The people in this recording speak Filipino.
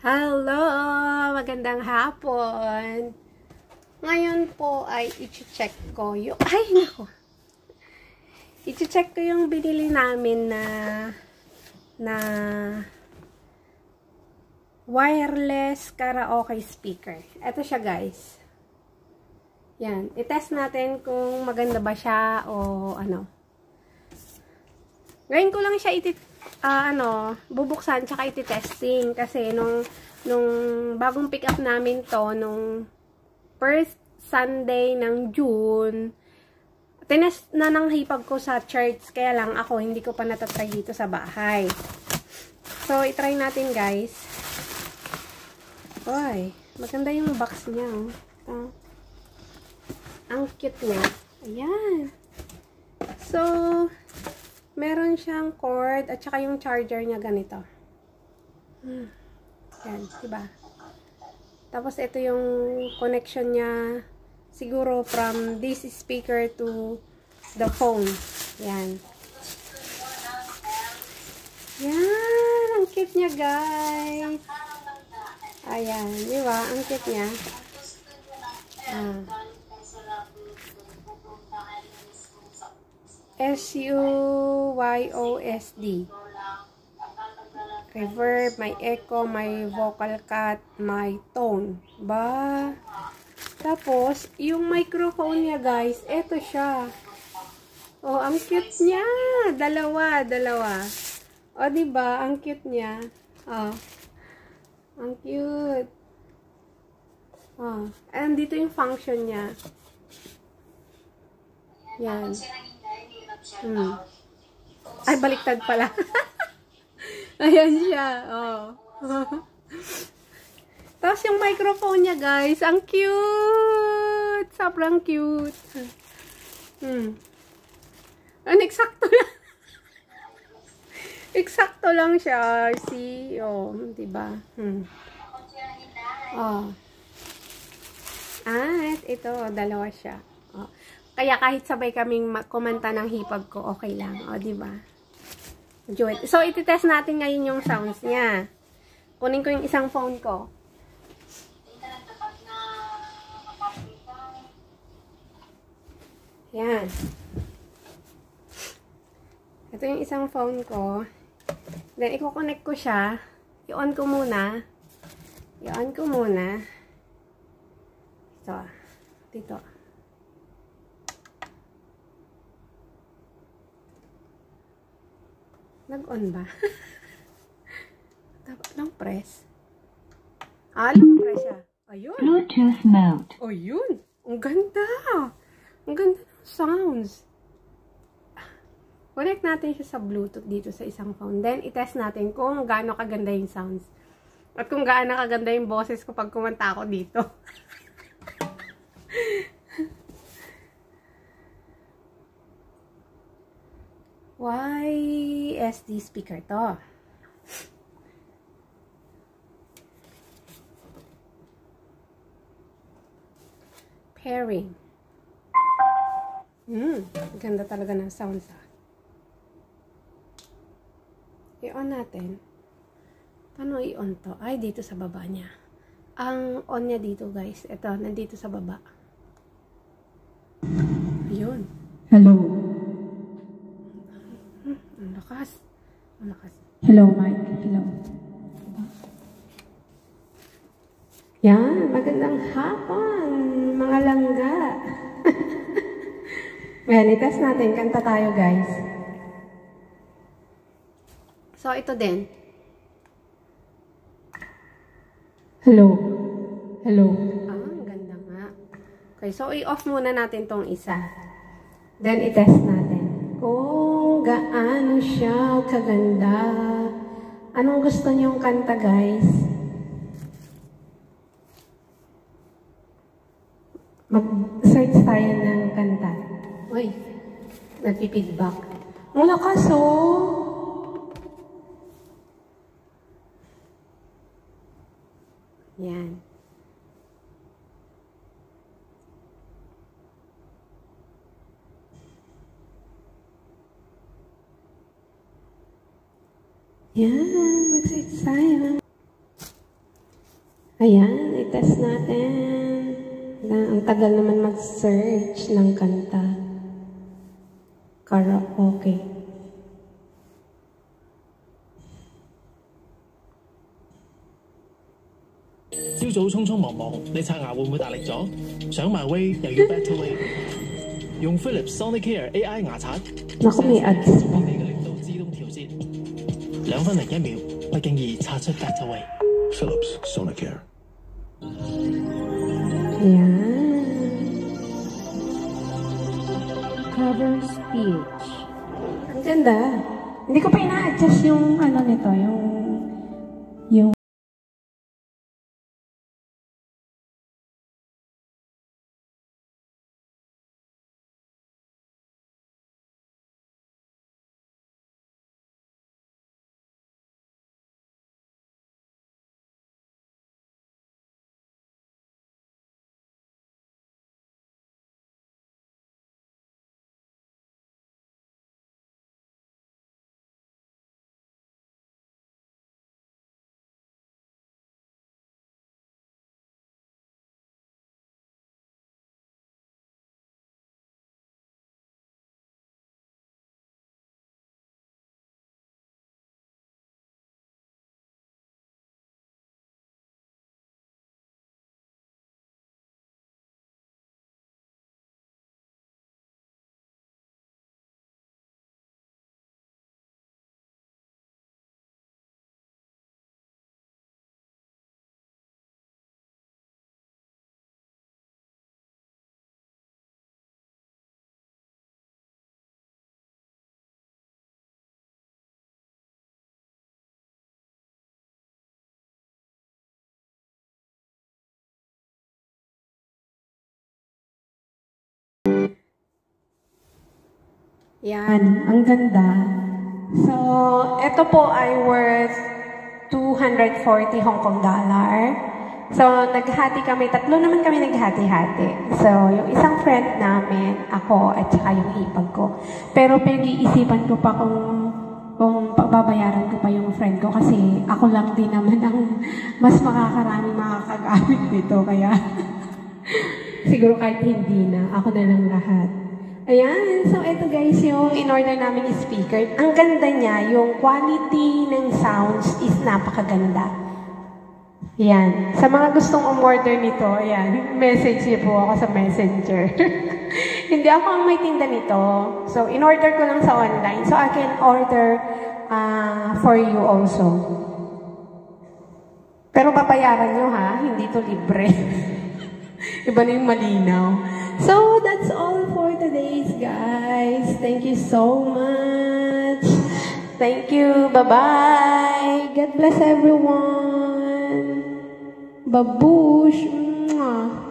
Hello! Magandang hapon! Ngayon po ay i-check ko yung... Ay, nako! I-check ko yung binili namin na wireless karaoke speaker. Ito siya, guys. Yan. I-test natin kung maganda ba siya o ano. Ngayon ko lang siya bubuksan tsaka iti-testing kasi nung bagong pick up namin to nung first Sunday ng June, tinest na ng hipag ko sa church, kaya lang ako hindi ko pa natatry dito sa bahay. So i-try natin, guys. Oy, maganda yung box niya, oh. Ang cute niya. Ayan. So meron siyang cord at saka yung charger niya ganito. Yan, diba? Tapos ito yung connection niya siguro from this speaker to the phone. Yan. Yan, ang cute niya, guys. Ayan, diba? Ang cute niya. SUYOSD. Reverb, may echo, may vocal cut, may tone. Ba? Tapos, yung microphone niya, guys, eto siya. Oh, ang cute niya. Dalawa. Oh, diba? Ang cute niya. Oh. Ang cute. Oh. And dito yung function niya. Yan. Ay, baliktad pala. Ayan siya. Oh. Tapos yung microphone niya, guys. Ang cute. Sobrang cute. Eksakto lang. Eksakto lang siya. See? Oh, diba? Oh. At ito, dalawa siya. Oh. Kaya kahit sabay kaming kumanta ng hipag ko, okay lang. O, diba? So, iti-test natin ngayon yung sounds niya. Kunin ko yung isang phone ko. Yan. Ito yung isang phone ko. Then, i-connect ko siya. I-on ko muna. Ito. Dito. Nag-on ba? Dapat lang press. Lang press siya. Ayun. Bluetooth mode. Oh, yun. Ang ganda. Ang ganda ng sounds. Connect natin siya sa Bluetooth dito sa isang phone. Then, i-test natin kung gaano kaganda yung sounds. At kung gaano kaganda yung boses ko pag kumanta ako dito. YSD speaker to. Pairing. Ganda talaga ng sounds, ah. I-on natin. Paano i-on to? Ay, dito sa baba niya. Ang on niya dito, guys. Ito, nandito sa baba. Ayun. Hello. Ang lakas. Hello, Mike. Hello. Yan, magandang hapon, mga langga. Ayan, i-test natin. Kanta tayo, guys. So, ito din. Hello. Ang ganda nga. Okay, so i-off muna natin tong isa. Then, i-test natin. Kung gaano siya kaganda. Anong gusto niyong kanta, guys? Mag-search tayo ng kanta. Uy, nagpipidback. Ang lakas, oh! Yan. Yan, mag-search tayo. Ayan, i-test natin. Ang tagal naman mag-search ng kanta. Karaoke.朝早匆匆忙忙，你刷牙會唔會大力咗？想埋威又要 Better Way，用 Philips Sonicare AI 牙刷，Naku, may ads pa. 你嘅力度自動調節，2分零1秒，不經意刷出 Better Way。Philips Sonicare。Ayan. Cover speech. Ang ganda. Hindi ko pa ina-adjust yung ano nito, yung yan, ang ganda. So, ito po ay worth 240 Hong Kong dollar. So, naghati kami, tatlo naman kami naghati-hati. So, yung isang friend namin, ako, at saka yung ipag ko. Pero pinag-iisipan ko pa kung babayaran ko pa yung friend ko kasi ako lang din naman ang mas makakarami makakagamit nito. Kaya, siguro kahit hindi na, ako na lang lahat. Ayan, so ito guys yung in-order namin speaker. Ang ganda niya, yung quality ng sounds is napakaganda. Ayan, sa mga gustong umorder nito, ayan, message niyo po ako sa messenger. Hindi ako ang may tinda nito. So, in-order ko lang sa online. So, I can order for you also. Pero babayaran nyo ha, hindi to libre. Iba na yung malinaw. So, that's all for today's, guys. Thank you so much. Thank you. Bye-bye. God bless everyone. Babush. Mwah.